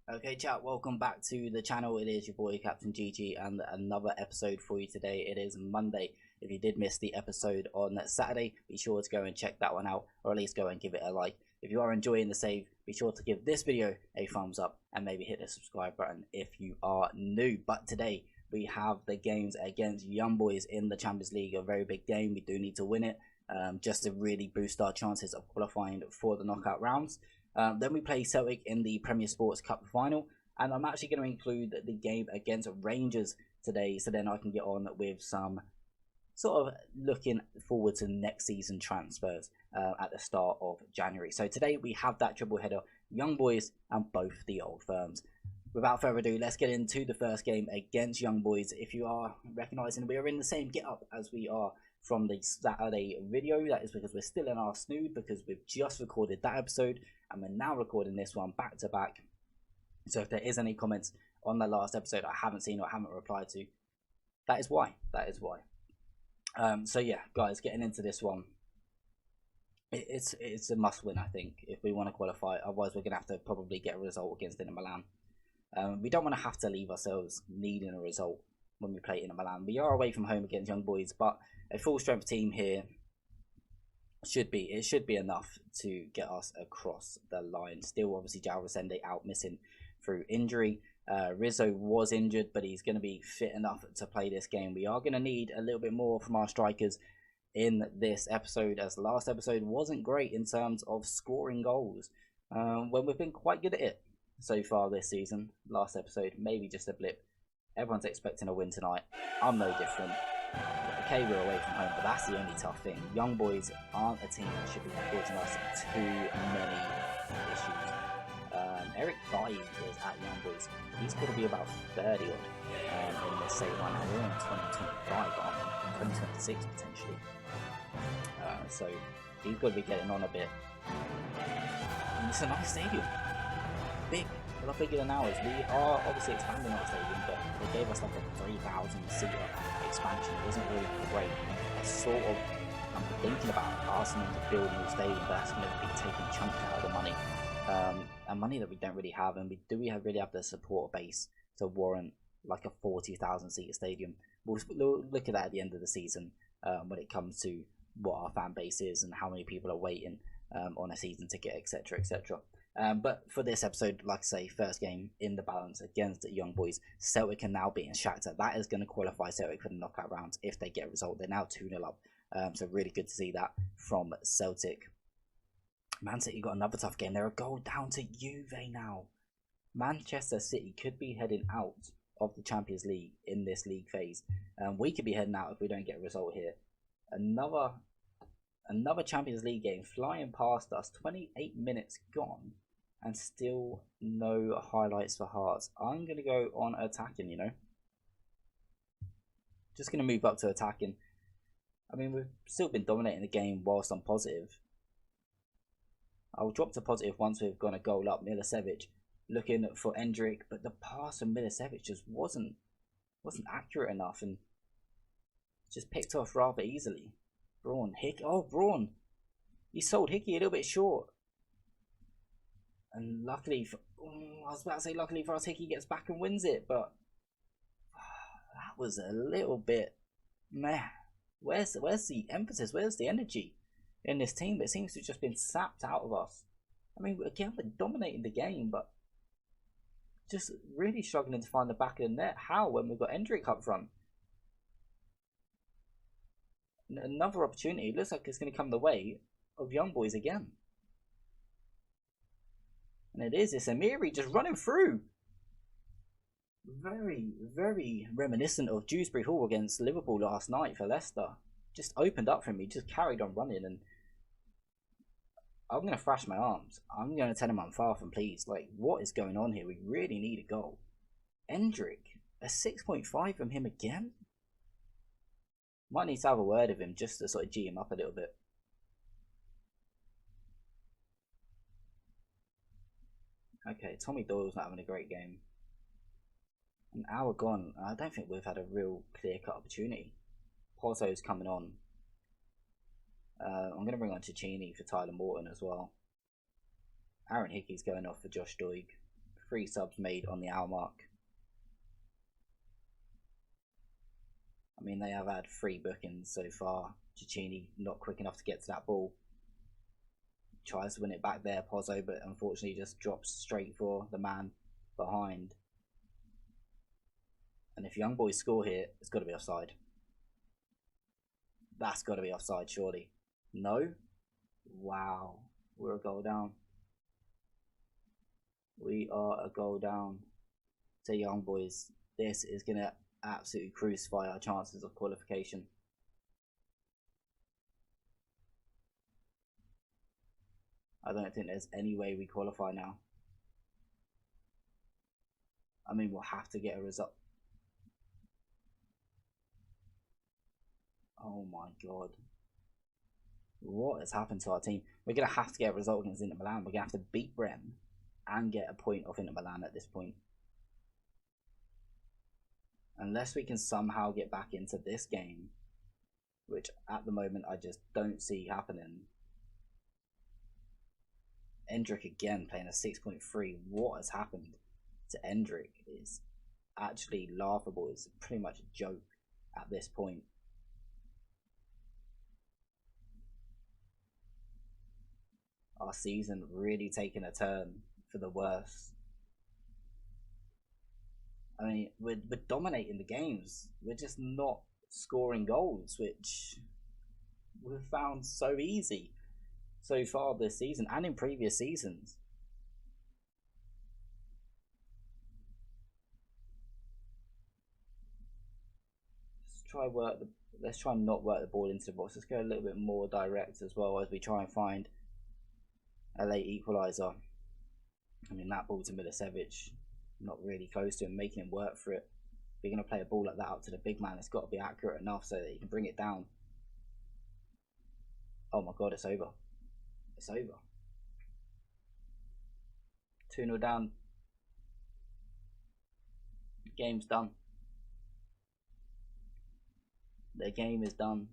Okay, chat, welcome back to the channel. It is your boy Captain GG and another episode for you today. It is Monday. If you did miss the episode on Saturday, be sure to go and check that one out, or at least go and give it a like. If you are enjoying the save, be sure to give this video a thumbs up and maybe hit the subscribe button if you are new. But today we have the games against Young Boys in the Champions League, a very big game. We do need to win it just to really boost our chances of qualifying for the knockout rounds. Then we play Celtic in the Premier Sports Cup final, and I'm actually going to include the game against Rangers today, so then I can get on with some sort of looking forward to next season transfers at the start of January. So today we have that triple header, Young Boys and both the old firms. Without further ado, let's get into the first game against Young Boys. If you are recognising, we are in the same get up as we are from the Saturday video. That is because we're still in our snood, because we've just recorded that episode and we're now recording this one back to back. So if there is any comments on the last episode I haven't seen or haven't replied to, that is why. So yeah, guys, getting into this one, it's a must win, I think, if we want to qualify. Otherwise we're gonna have to probably get a result against Inter Milan. We don't want to have to leave ourselves needing a result when we play Inter Milan. We are away from home against Young Boys, but a full strength team here should be enough to get us across the line. Still, obviously, Jao Resende out missing through injury. Rizzo was injured, but he's going to be fit enough to play this game. We are going to need a little bit more from our strikers in this episode, as the last episode wasn't great in terms of scoring goals, when we've been quite good at it so far this season. Last episode, maybe just a blip. Everyone's expecting a win tonight. I'm no different. Okay, we're away from home, but that's the only tough thing. Young Boys aren't a team that should be causing us too many issues. Eric Bailly was at Young Boys. He's got to be about 30 odd in this save right now. We're in 2025, aren't we? 2026 potentially. So he's got to be getting on a bit. And it's a nice stadium. Big. A lot bigger than ours. We are obviously expanding our stadium, but they gave us like a 3,000 seater expansion. It wasn't really great. I'm thinking about asking them to build a new stadium, but that's going to be taking chunks out of the money, and money that we don't really have. And we really have the support base to warrant like a 40,000 seater stadium. We'll look at that at the end of the season, when it comes to what our fan base is and how many people are waiting on a season ticket, etc., etc. But for this episode, like I say, first game in the balance against the Young Boys. Celtic are now beating Shakhtar. That is going to qualify Celtic for the knockout rounds if they get a result. They're now 2-0 up. So really good to see that from Celtic. Man City got another tough game. They're a goal down to Juve now. Manchester City could be heading out of the Champions League in this league phase. We could be heading out if we don't get a result here. Another Champions League game flying past us. 28 minutes gone and still no highlights for Hearts. I'm going to go on attacking, you know. Just going to move up to attacking. I mean, we've still been dominating the game whilst I'm positive. I'll drop to positive once we've gone a goal up. Milicevic looking for Endrick, but the pass from Milicevic just wasn't accurate enough and just picked off rather easily. Braun, Hickey. Oh, Braun. He sold Hickey a little bit short. And luckily for us, Hickey gets back and wins it. But that was a little bit meh. Where's the emphasis? Where's the energy in this team? It seems to have just been sapped out of us. I mean, again, we're dominating the game, but just really struggling to find the back of the net. How, when we've got Endrick up front? Another opportunity. It looks like it's going to come the way of Young Boys again. And it's Amiri just running through. Very, very reminiscent of Dewsbury Hall against Liverpool last night for Leicester. Just opened up for me, just carried on running, and I'm going to thrash my arms. I'm going to tell him I'm far from pleased. Like, what is going on here? We really need a goal. Endrick, a 6.5 from him again? Might need to have a word with him just to sort of G him up a little bit. Okay, Tommy Doyle's not having a great game. An hour gone. I don't think we've had a real clear-cut opportunity. Pozzo's coming on. I'm going to bring on Cicchini for Tyler Morton as well. Aaron Hickey's going off for Josh Doig 3 subs made on the hour mark. I mean, they have had 3 bookings so far. Cicchini not quick enough to get to that ball. Tries to win it back there, Pozzo, but unfortunately just drops straight for the man behind. And if Young Boys score here, it's got to be offside. That's got to be offside, surely. No? Wow. We're a goal down. We are a goal down to Young Boys. This is going to absolutely crucify our chances of qualification. I don't think there's any way we qualify now. I mean, we'll have to get a result. Oh my god. What has happened to our team? We're going to have to get a result against Inter Milan. We're going to have to beat Brem and get a point off Inter Milan at this point. Unless we can somehow get back into this game, which at the moment I just don't see happening. Endrick again playing a 6.3. What has happened to Endrick is actually laughable. It's pretty much a joke at this point. Our season really taking a turn for the worse. I mean, we're dominating the games. We're just not scoring goals, which we've found so easy so far this season and in previous seasons. Let's try and not work the ball into the box. Let's go a little bit more direct as well as we try and find a late equaliser. I mean, that ball to Milicevic, not really close to him, making him work for it. If you're going to play a ball like that up to the big man, it's got to be accurate enough so that he can bring it down. Oh my god, it's over. It's over. 2-0 down. Game's done. The game is done.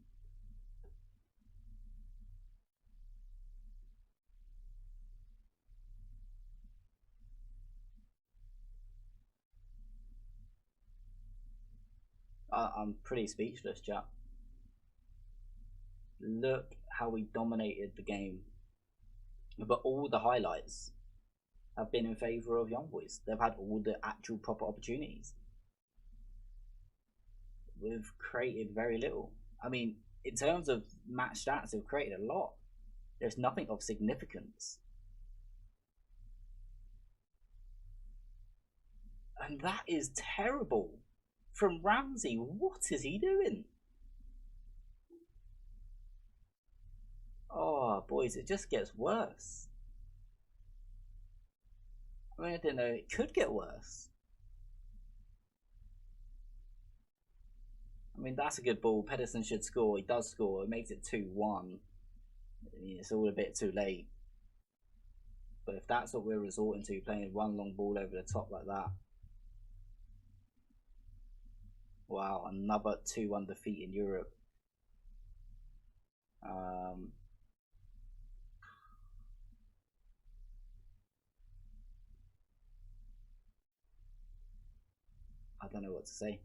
I'm pretty speechless, chat. Look how we dominated the game. But all the highlights have been in favour of Young Boys. They've had all the actual proper opportunities. We've created very little. I mean, in terms of match stats, we've created a lot. There's nothing of significance. And that is terrible. From Ramsey, what is he doing? Oh, boys, it just gets worse. I mean, I didn't know it could get worse. I mean, that's a good ball. Pedersen should score. He does score. It makes it 2-1. It's all a bit too late. But if that's what we're resorting to, playing one long ball over the top like that. Wow, another 2-1 defeat in Europe. I don't know what to say.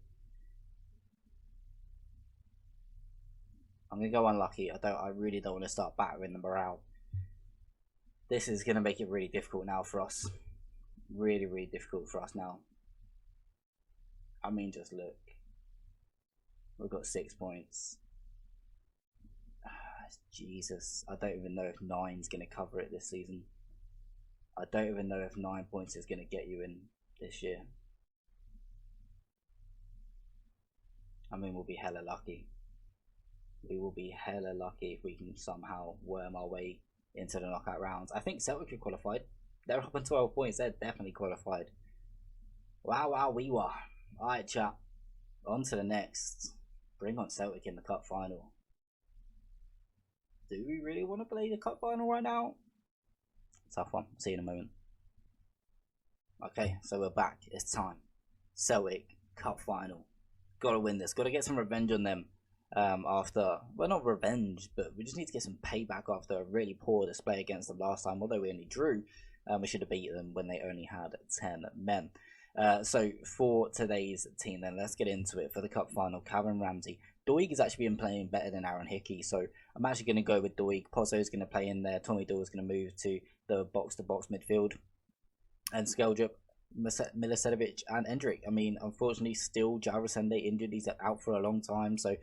I'm gonna go unlucky. I really don't want to start battering the morale. This is gonna make it really difficult now for us. Really difficult for us now. I mean, just look. We've got 6 points. Jesus, I don't even know if 9's gonna cover it this season. I don't even know if 9 points is gonna get you in this year. I mean, we'll be hella lucky. We will be hella lucky if we can somehow worm our way into the knockout rounds. I think Celtic are qualified. They're up on 12 points. They're definitely qualified. Wow, we were. Alright, chat. On to the next. Bring on Celtic in the cup final. Do we really want to play the cup final right now? Tough one. See you in a moment. Okay, so we're back. It's time. Celtic cup final. Gotta win this. Gotta get some revenge on them. After, well, not revenge, but we just need to get some payback after a really poor display against them last time. Although we only drew, We should have beaten them when they only had 10 men. So for today's team, then let's get into it. For the cup final, Calvin Ramsey. Doig has actually been playing better than Aaron Hickey, so I'm actually going to go with Doig. Pozzo is going to play in there. Tommy Doyle is going to move to the box-to-box midfield. And Skeldrup, Milicevic and Endrick. I mean, unfortunately, still Jarosende injured. He's out for a long time, so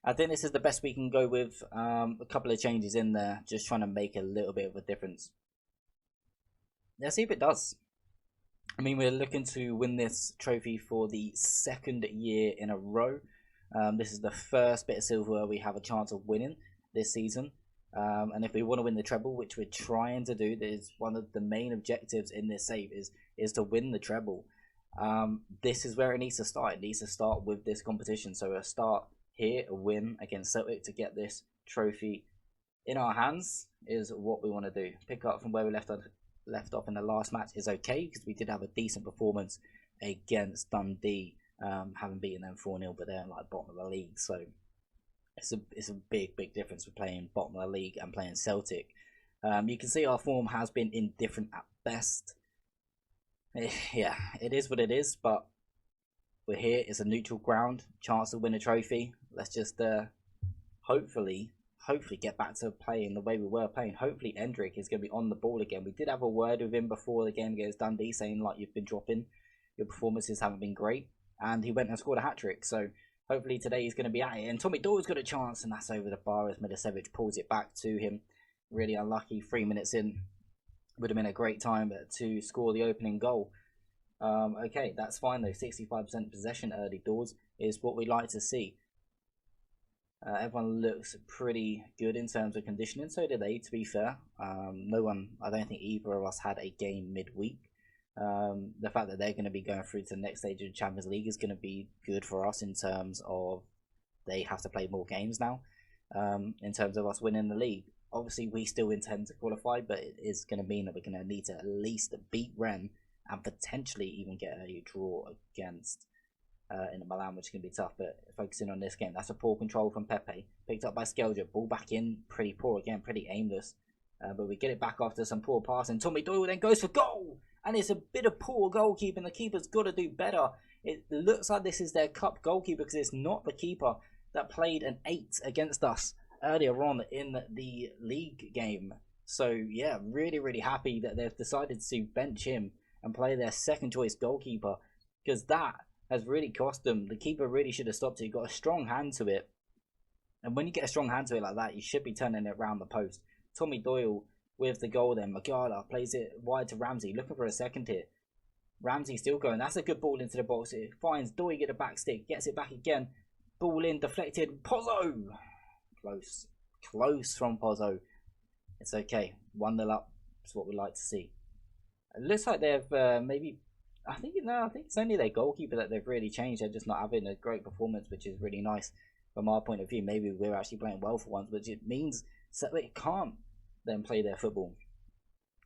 I think this is the best we can go with. A couple of changes in there, just trying to make a little bit of a difference. Let's see if it does. I mean, we're looking to win this trophy for the 2nd year in a row. This is the first bit of silverware we have a chance of winning this season. And if we want to win the treble, which we're trying to do, there's one of the main objectives in this save is to win the treble. This is where it needs to start. It needs to start with this competition. So a start here, a win against Celtic to get this trophy in our hands is what we want to do. Pick up from where we left off in the last match is okay, because we did have a decent performance against Dundee, having beaten them 4-0, but they're like bottom of the league. So it's a big difference with playing bottom of the league and playing Celtic. You can see our form has been indifferent at best. Yeah, it is what it is, but we're here. It's a neutral ground, chance to win a trophy. Let's just hopefully get back to playing the way we were playing. Hopefully Endrick is going to be on the ball again. We did have a word with him before the game against Dundee, saying like, you've been dropping, your performances haven't been great, and he went and scored a hat-trick. So hopefully today he's going to be at it. And Tommy Doyle's got a chance, and that's over the bar as Milicevic pulls it back to him. Really unlucky. 3 minutes in, would have been a great time to score the opening goal. Okay, that's fine though. 65% possession early doors is what we like to see. Everyone looks pretty good in terms of conditioning, so did they, to be fair. No one, I don't think either of us had a game midweek. The fact that they're going to be going through to the next stage of the Champions League is going to be good for us in terms of they have to play more games now. In terms of us winning the league, obviously we still intend to qualify, but it is going to mean that we're going to need to at least beat Rennes and potentially even get a draw against in Milan, which can be tough. But focusing on this game, that's a poor control from Pepe, picked up by Skelja, ball back in, pretty poor again, pretty aimless, but we get it back after some poor passing. Tommy Doyle then goes for goal, and it's a bit of poor goalkeeping. The keeper's got to do better. It looks like this is their cup goalkeeper, because it's not the keeper that played an 8 against us earlier on in the league game. So yeah, really happy that they've decided to bench him and play their second choice goalkeeper, because that has really cost them. The keeper really should have stopped it. He got a strong hand to it, and when you get a strong hand to it like that, you should be turning it around the post. Tommy Doyle with the goal then. Magala plays it wide to Ramsey, looking for a second here. Ramsey still going. That's a good ball into the box. It finds Doyle at the back stick, gets it back again. Ball in, deflected. Pozzo! Close from Pozzo. It's okay. 1-0 up. That's what we like to see. It looks like they've maybe... I think it's only their goalkeeper that they've really changed. They're just not having a great performance, which is really nice from our point of view. Maybe we're actually playing well for once, which it means that they can't then play their football.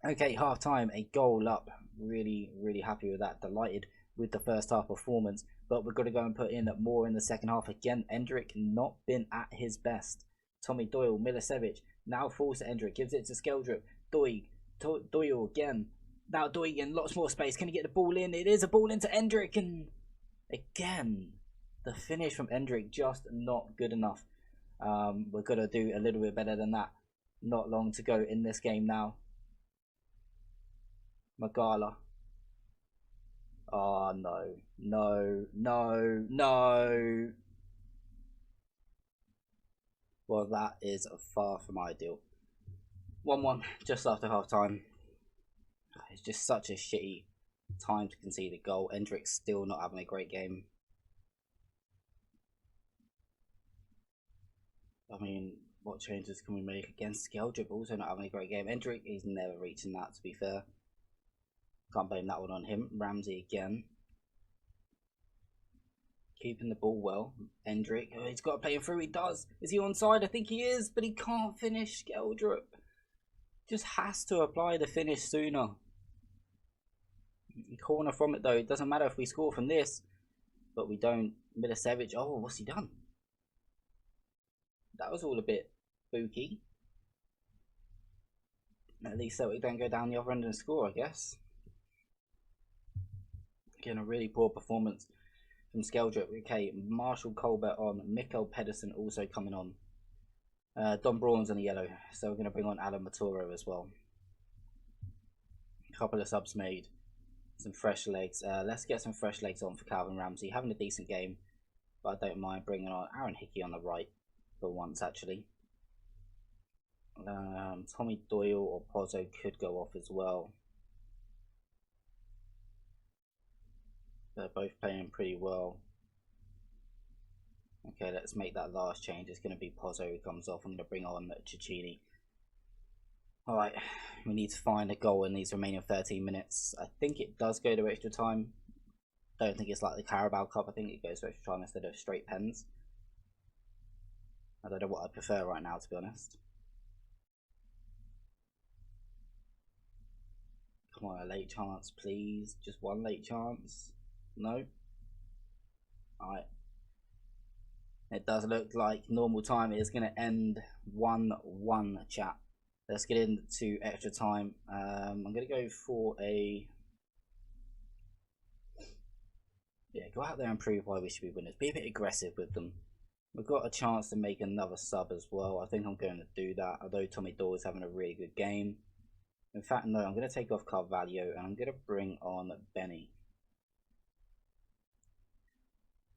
Okay, half time, a goal up. Really happy with that. Delighted with the first half performance, but we've got to go and put in more in the second half. Again, Endrick not been at his best. Tommy Doyle, Milicevic now falls to Endrick, gives it to Skeldrup. Doyle again. Now Doyle in lots more space. Can he get the ball in? It is a ball into Endrick, and again, the finish from Endrick just not good enough. We've got to do a little bit better than that. Not long to go in this game now. Magala. Oh, no. Well, that is far from ideal. 1-1 just after half time. It's just such a shitty time to concede a goal. Endrick's still not having a great game. I mean, what changes can we make against Skeldrup? Also not having a great game. Endrick, he's never reaching that, to be fair. Can't blame that one on him. Ramsey again. Keeping the ball well. Endrick, oh, he's got to play him through. He does. Is he onside? I think he is, but he can't finish. Skeldrup just has to apply the finish sooner. Corner from it though. It doesn't matter if we score from this, but we don't. Milicevic. Oh, what's he done? That was all a bit spooky. At least Celtic don't go down the other end and score, I guess. Again, a really poor performance from Skeldrick. Okay, Marshall Colbert on, Mikkel Pedersen also coming on. Don Braun's on the yellow, so we're going to bring on Alan Maturo as well. A couple of subs made, some fresh legs. Let's get some fresh legs on for Calvin Ramsey. Having a decent game, but I don't mind bringing on Aaron Hickey on the right for once, actually. Tommy Doyle or Pozzo could go off as well. They're both playing pretty well. Okay, let's make that last change. It's going to be Pozzo who comes off. I'm going to bring on Cicchini. Alright, we need to find a goal in these remaining 13 minutes. I think it does go to extra time. Don't think it's like the Carabao Cup. I think it goes to extra time instead of straight pens. I don't know what I prefer right now, to be honest. Come on, a late chance, please. Just one late chance. No. Alright. It does look like normal time is going to end 1-1, chat. Let's get into extra time. I'm going to go for a... Yeah, go out there and prove why we should be winners. Be a bit aggressive with them. We've got a chance to make another sub as well. I think I'm going to do that. Although Tommy Doyle is having a really good game. In fact, no, I'm going to take off Carvalho and I'm going to bring on Benny.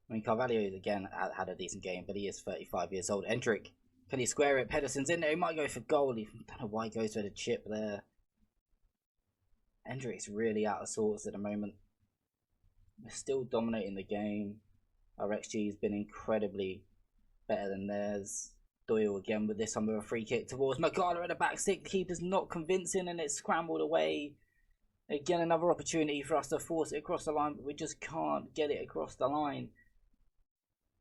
I mean, Carvalho again had a decent game, but he is 35 years old. Endrick, can he square it? Pedersen's in there. He might go for goal. I don't know why he goes for the chip there. Endrick's really out of sorts at the moment. We're still dominating the game. Our XG has been incredibly better than theirs. Doyle again with this one with a free kick towards Magala at the back stick. The keeper's not convincing and it's scrambled away. Again, another opportunity for us to force it across the line, but we just can't get it across the line.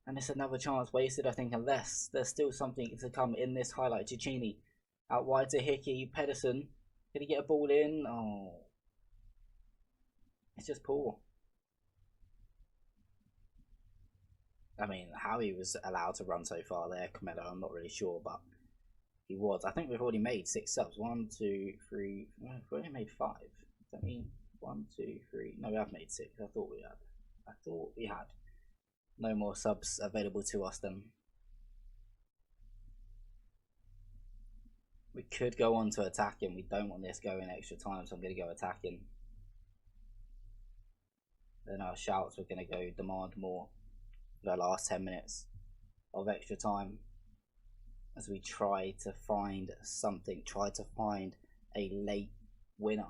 And it's another chance wasted, I think, unless there's still something to come in this highlight. Cicchini out wide to Hickey. Pedersen, can he get a ball in? Oh, it's just poor. I mean, how he was allowed to run so far there, Camelo, I'm not really sure, but he was. I think we've already made 6 subs. 1, 2, 3. No, we've already made 5. Does that mean 1, 2, 3? No, we have made 6. I thought we had. No more subs available to us then. We could go on to attacking. We don't want this going extra time, so I'm going to go attacking. Then our shouts, we're going to go demand more for the last 10 minutes of extra time as we try to find something, try to find a late winner.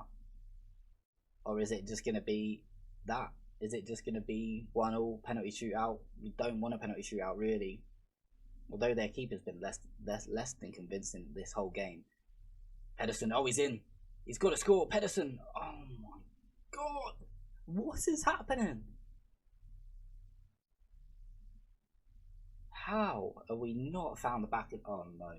Or is it just going to be that? Is it just going to be 1-1 penalty shootout? We don't want a penalty shootout, really. Although their keeper's been less than convincing this whole game. Pedersen, oh, he's in. He's got to score. Pedersen, oh my god. What is happening? How are we not found the back of... Oh no.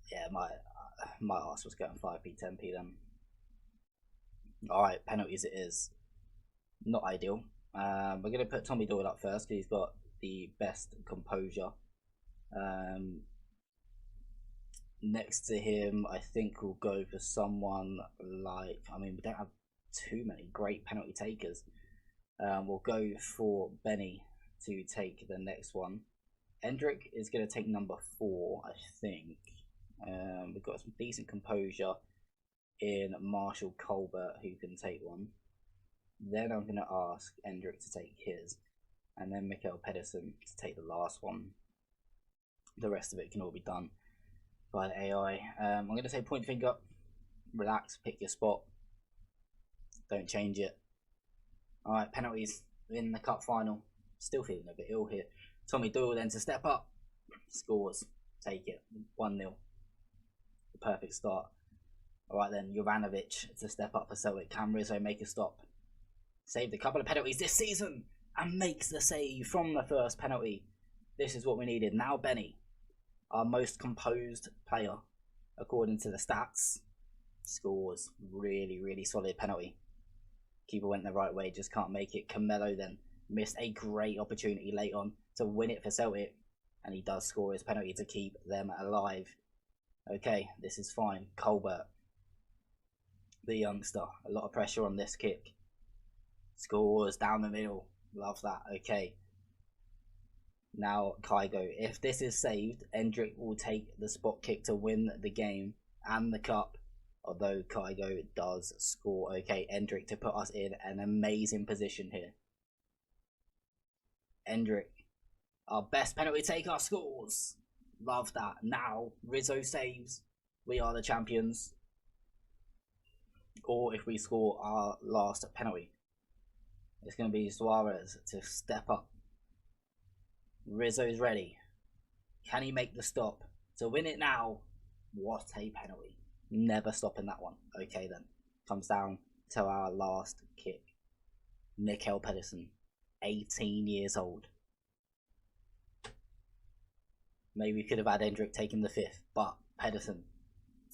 Yeah, my arse was getting 5p, 10p then. Alright, penalties it is. Not ideal. We're going to put Tommy Doyle up first because he's got the best composure. Next to him, I think we'll go for someone like... I mean, we don't have too many great penalty takers. We'll go for Benny to take the next one. Endrick is going to take number 4, I think. We've got some decent composure in Marshall Colbert, who can take one. Then I'm going to ask Endrick to take his, and then Mikkel Pedersen to take the last one. The rest of it can all be done by the AI. I'm going to say point finger, relax, pick your spot, don't change it. Alright, penalties in the cup final. Still feeling a bit ill here. Tommy Doyle then to step up, scores, take it, 1-0. The perfect start. Alright then, Jovanovic to step up for Celtic. Can Rizzo make a stop? Saved a couple of penalties this season and makes the save from the first penalty. This is what we needed. Now Benny, our most composed player, according to the stats, scores. Really, really solid penalty. Keeper went the right way, just can't make it. Camelo then missed a great opportunity late on to win it for Celtic. and he does score his penalty to keep them alive. Okay, this is fine. Colbert, the youngster, a lot of pressure on this kick. Scores down the middle. Love that. Okay. Now Kygo. If this is saved, Endrick will take the spot kick to win the game and the cup. Although Kygo does score. Okay, Endrick to put us in an amazing position here. Endrick, our best penalty taker, scores. Love that. Now Rizzo saves. We are the champions. Or if we score our last penalty, it's going to be Suarez to step up. Rizzo's ready. Can he make the stop to win it now? What a penalty. Never stopping that one. Okay then. Comes down to our last kick. Mikkel Pedersen, 18 years old. Maybe we could have had Endrick taking the 5th, but Pedersen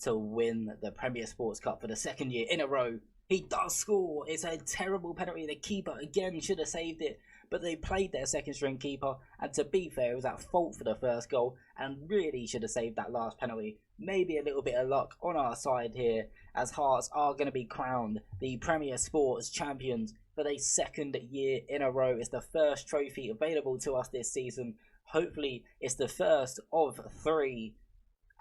to win the Premier Sports Cup for the 2nd year in a row. He does score. It's a terrible penalty. The keeper again should have saved it, but they played their 2nd string keeper, and to be fair, it was at fault for the first goal and really should have saved that last penalty. Maybe a little bit of luck on our side here, as Hearts are going to be crowned the Premier Sports champions for the 2nd year in a row. It's the first trophy available to us this season. Hopefully it's the first of 3,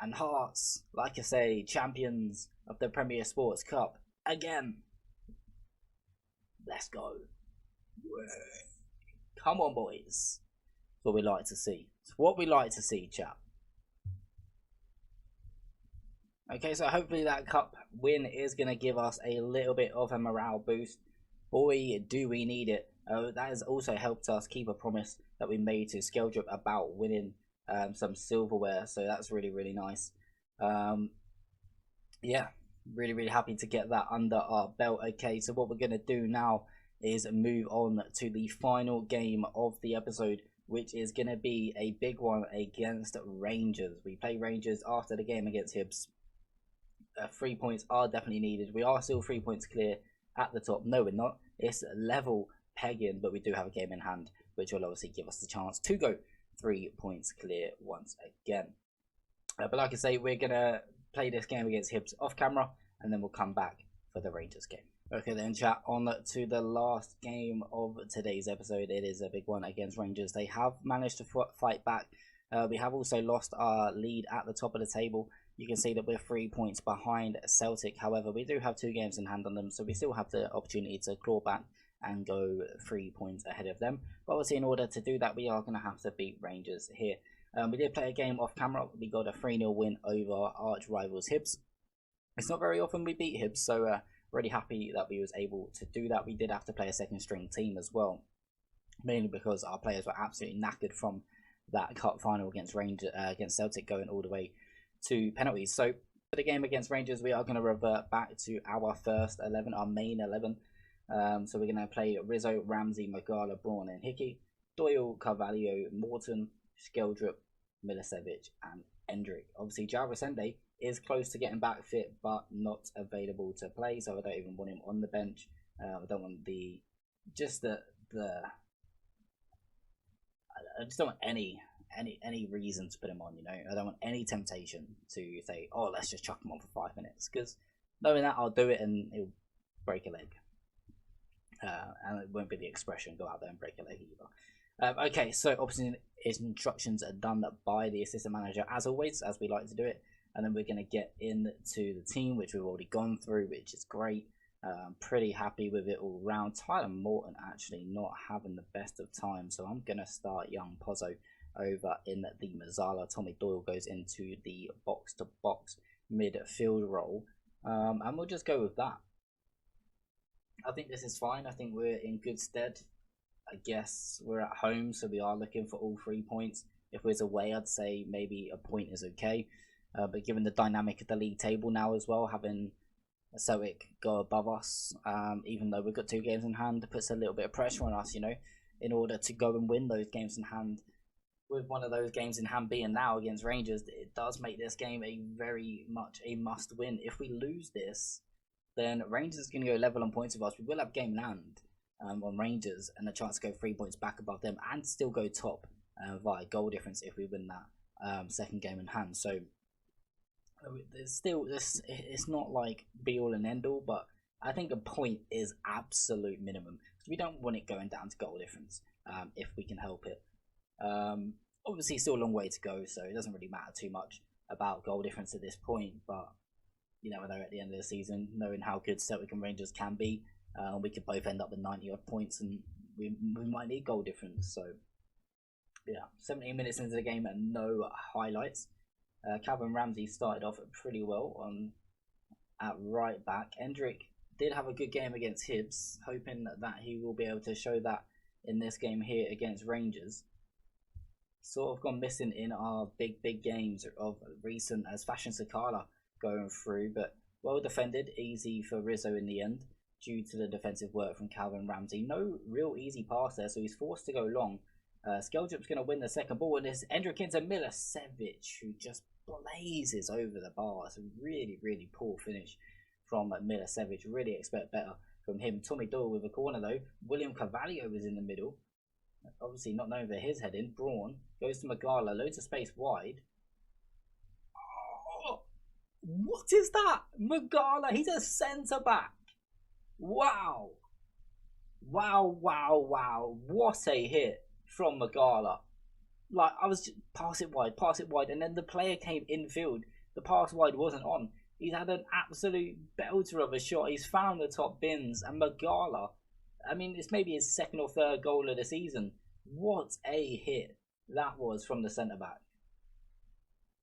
and Hearts, like I say, champions of the Premier Sports Cup again. Let's go. Come on, boys. It's what we like to see. It's what we like to see, chap. Okay, so hopefully that cup win is going to give us a little bit of a morale boost. Boy, do we need it. That has also helped us keep a promise that we made to Skeldrop about winning some silverware. So that's really, really nice. Yeah, really happy to get that under our belt. Okay, so what we're going to do now is move on to the final game of the episode, which is going to be a big one against Rangers. We play Rangers after the game against Hibs. 3 points are definitely needed. We are still 3 points clear at the top. No, we're not. It's level pegging, but we do have a game in hand, which will obviously give us the chance to go 3 points clear once again. But like I say, we're going to play this game against Hibs off camera, and then we'll come back for the Rangers game. Okay then, chat, on to the last game of today's episode. It is a big one against Rangers. They have managed to fight back. We have also lost our lead at the top of the table. You can see that we're 3 points behind Celtic. However, we do have 2 games in hand on them, so we still have the opportunity to claw back and go 3 points ahead of them. But obviously, in order to do that, we are going to have to beat Rangers here. We did play a game off camera. We got a 3-0 win over arch rivals Hibs. It's not very often we beat Hibs, so really happy that we was able to do that. We did have to play a 2nd string team as well, mainly because our players were absolutely knackered from that cup final against against Celtic, going all the way to penalties. So for the game against Rangers, we are going to revert back to our first 11, our main 11. So we're going to play Rizzo, Ramsey, Magala, Braun and Hickey, Doyle, Carvalho, Morton, Skeldrop, Milicevic and Endrick. Obviously Jarvisende is close to getting back fit, but not available to play, so I don't even want him on the bench. I don't want I just don't want any reason to put him on, you know. I don't want any temptation to say, oh, let's just chuck him on for 5 minutes, because knowing that, I'll do it and he'll break a leg. And it won't be the expression, go out there and break a leg either. Okay, so obviously his instructions are done by the assistant manager, as always, as we like to do it. And then we're going to get into the team, which we've already gone through, which is great. Pretty happy with it all round. Tyler Morton actually not having the best of times, so I'm going to start young Pozzo over in the Mazzala. Tommy Doyle goes into the box-to-box midfield role, and we'll just go with that. I think this is fine. I think we're in good stead. I guess we're at home, so we are looking for all 3 points. If we're away, I'd say maybe a point is okay. But given the dynamic of the league table now as well, having Celtic go above us, even though we've got 2 games in hand, puts a little bit of pressure on us, you know, in order to go and win those games in hand. With one of those games in hand being now against Rangers, it does make this game a very much a must win. If we lose this, then Rangers is going to go level on points with us. We will have game in hand on Rangers and a chance to go 3 points back above them and still go top via goal difference if we win that second game in hand. So it's not like be all and end all, but I think a point is absolute minimum. We don't want it going down to goal difference if we can help it. Obviously, still a long way to go, so it doesn't really matter too much about goal difference at this point. But you never know at the end of the season, knowing how good Celtic and Rangers can be, we could both end up with 90 odd points, and we might need goal difference. So yeah, 17 minutes into the game and no highlights. Calvin Ramsey started off pretty well at right back. Hendrick did have a good game against Hibs, hoping that he will be able to show that in this game here against Rangers. Sort of gone missing in our big games of recent as Fashion Sakala going through, but well defended, easy for Rizzo in the end due to the defensive work from Calvin Ramsey. No real easy pass there, so he's forced to go long. Skeldrup's going to win the second ball, and it's Hendrick into Milicevic, who just blazes over the bar. It's a really poor finish from Milicevic. Really expect better from him. Tommy Doyle with a corner though. William Carvalho was in the middle. Obviously not known for his heading. Braun goes to Magala. Loads of space wide. Oh, what is that? Magala, he's a centre back. Wow. What a hit from Magala. Like, I was just pass it wide, and then the player came infield. The pass wide wasn't on. He's had an absolute belter of a shot. He's found the top bins, and Magala, I mean, it's maybe his second or third goal of the season. What a hit that was from the centre back.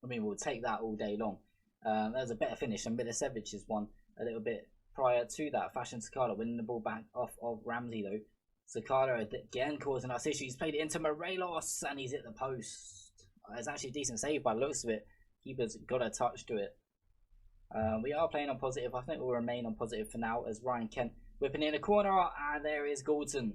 I mean, we'll take that all day long. That was a better finish than Milisevic's one a little bit prior to that. Fashion Sakala winning the ball back off of Ramsey though. Sakala again causing us issues. He's played it into Morelos and he's hit the post. It's actually a decent save by the looks of it. Keeper's got a touch to it. We are playing on positive. I think we'll remain on positive for now as Ryan Kent whipping in a corner, and there is Goulton.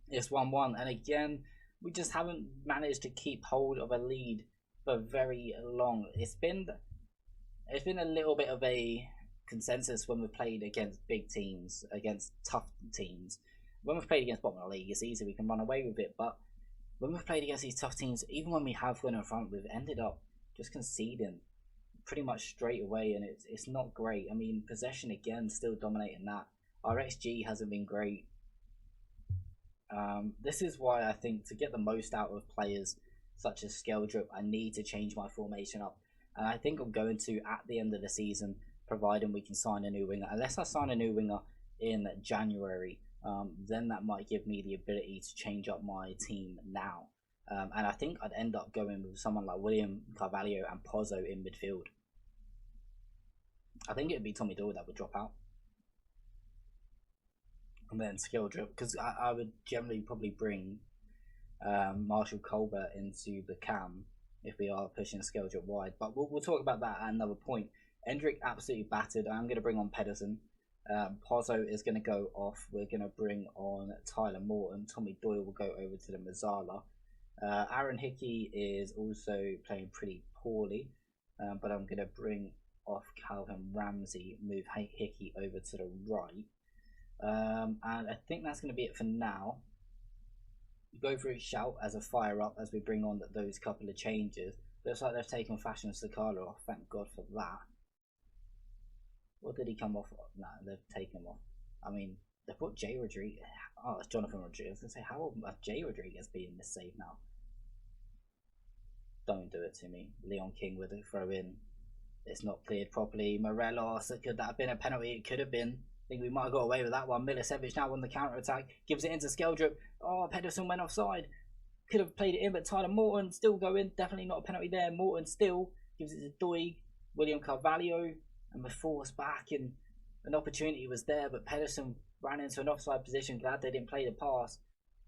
It's 1-1, and again we just haven't managed to keep hold of a lead for very long. It's been a little bit of a consensus when we've played against big teams, against tough teams. When we've played against bottom of the league, it's easy, we can run away with it. But when we've played against these tough teams, even when we have gone in front, we've ended up just conceding pretty much straight away, and it's not great. I mean, possession again still dominating that. Our XG hasn't been great. This is why I think to get the most out of players such as Skeldrup, I need to change my formation up, and I think I'm going to at the end of the season, providing we can sign a new winger. Unless I sign a new winger in January, then that might give me the ability to change up my team now. And I think I'd end up going with someone like William Carvalho and Pozzo in midfield. I think it would be Tommy Doyle that would drop out. And then Skeldrup, because I would generally probably bring Marshall Colbert into the cam if we are pushing Skeldrup wide. But we'll talk about that at another point. Hendrick absolutely battered. I'm going to bring on Pedersen. Pozzo is going to go off. We're going to bring on Tyler Morton. Tommy Doyle will go over to the Mazzala. Aaron Hickey is also playing pretty poorly, but I'm going to bring off Calvin Ramsey, move Hickey over to the right, and I think that's going to be it for now. Go for a shout as a fire up as we bring on those couple of changes. Looks like they've taken Fashion Sakala off, thank God for that. What did he come off of? No, they've taken him off. I mean, they've put Jay Rodriguez. Oh, it's Jonathan Rodriguez. I was going to say, how will Jay Rodriguez be in this save now? Don't do it to me. Leon King with a throw in. It's not cleared properly. Morelos, could that have been a penalty? It could have been. I think we might have got away with that one. Milicevic now on the counter attack. Gives it into Skeldrup. Oh, Pedersen went offside. Could have played it in, but Tyler Morton still going. Definitely not a penalty there. Morton still gives it to Doig. William Carvalho. And we're forced back, and an opportunity was there, but Pedersen ran into an offside position. Glad they didn't play the pass.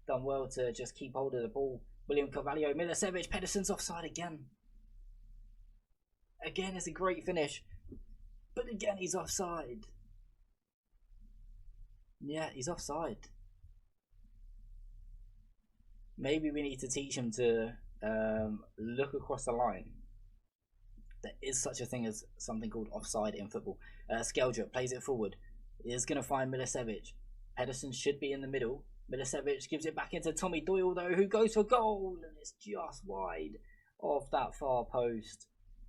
Done well to just keep hold of the ball. William Carvalho, Milicevic, Pedersen's offside again. Again, it's a great finish, but again he's offside. Yeah, he's offside. Maybe we need to teach him to look across the line. There is such a thing as something called offside in football. Skeldrup plays it forward. Is going to find Milicevic. Pedersen should be in the middle. Milicevic gives it back into Tommy Doyle though, who goes for goal, and it's just wide of that far post.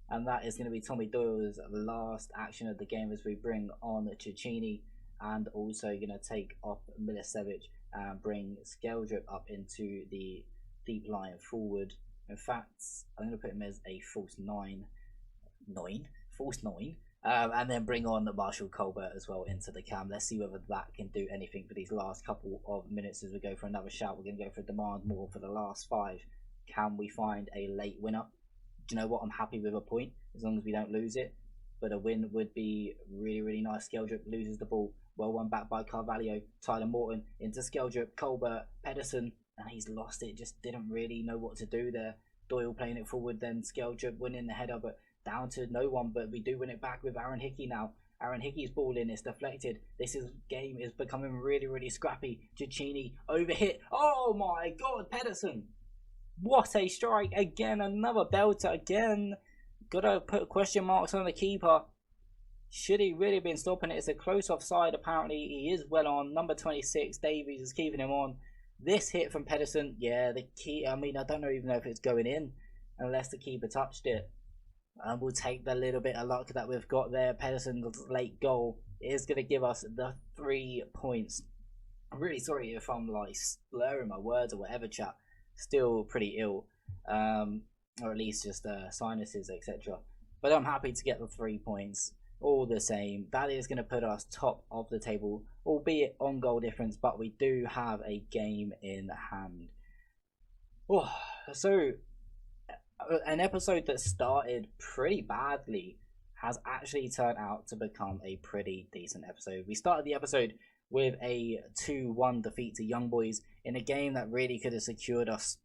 And that is going to be Tommy Doyle's last action of the game as we bring on Cecchini, and also going to take off Milicevic and bring Skeldrip up into the deep line forward. In fact, I'm going to put him as a false nine, and then bring on Marshall Colbert as well into the cam. Let's see whether that can do anything for these last couple of minutes as we go for another shout. We're going to go for demand more for the last 5. Can we find a late winner? Do you know what? I'm happy with a point as long as we don't lose it. But a win would be really, really nice. Skeldrip loses the ball. Well won back by Carvalho. Tyler Morton into Skeldrip. Colbert, Pedersen, and he's lost it. Just didn't really know what to do there. Doyle playing it forward, then Skeldrip winning the header, but down to no one. But we do win it back with Aaron Hickey now. Aaron Hickey's ball in, it's deflected. Game is becoming really, really scrappy. Cecchini overhit. Oh my god, Pedersen! What a strike again, another belter again. Gotta put question marks on the keeper. Should he really been stopping it? It's a close offside. Apparently he is well on. Number 26, Davies, is keeping him on. This hit from Pedersen, yeah, I don't even know if it's going in unless the keeper touched it. And we'll take the little bit of luck that we've got there. Pedersen's late goal is going to give us the 3 points. I'm really sorry if I'm like slurring my words or whatever, chat. Still pretty ill, or at least just sinuses, etc. But I'm happy to get the 3 points all the same. That is going to put us top of the table, albeit on goal difference, but we do have a game in hand. Oh, so an episode that started pretty badly has actually turned out to become a pretty decent episode. We started the episode with a 2-1 defeat to Young Boys in a game that really could have secured us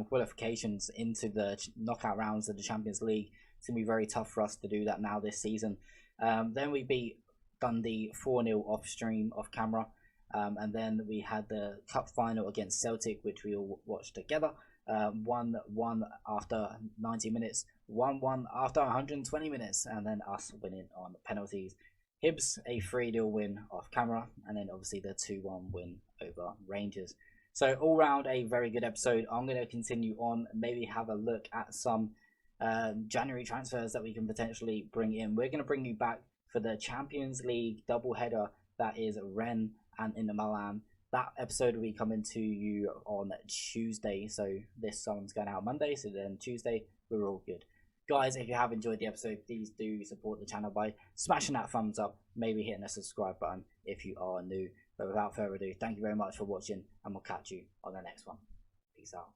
qualifications into the knockout rounds of the Champions League. It's going to be very tough for us to do that now this season. Then we beat Dundee 4-0 off stream, off camera. And then we had the cup final against Celtic, which we all watched together. 1-1 after 90 minutes, 1-1 after 120 minutes, and then us winning on penalties. Hibs a 3-0 win off camera, and then obviously the 2-1 win over Rangers. So all round a very good episode. I'm going to continue on, maybe have a look at some January transfers that we can potentially bring in. We're going to bring you back for the Champions League doubleheader, that is Rennes and Inter Milan. That episode will be coming to you on Tuesday, so this one's going out Monday, so then Tuesday we're all good. Guys, if you have enjoyed the episode, please do support the channel by smashing that thumbs up, maybe hitting the subscribe button if you are new. But without further ado, thank you very much for watching, and we'll catch you on the next one. Peace out.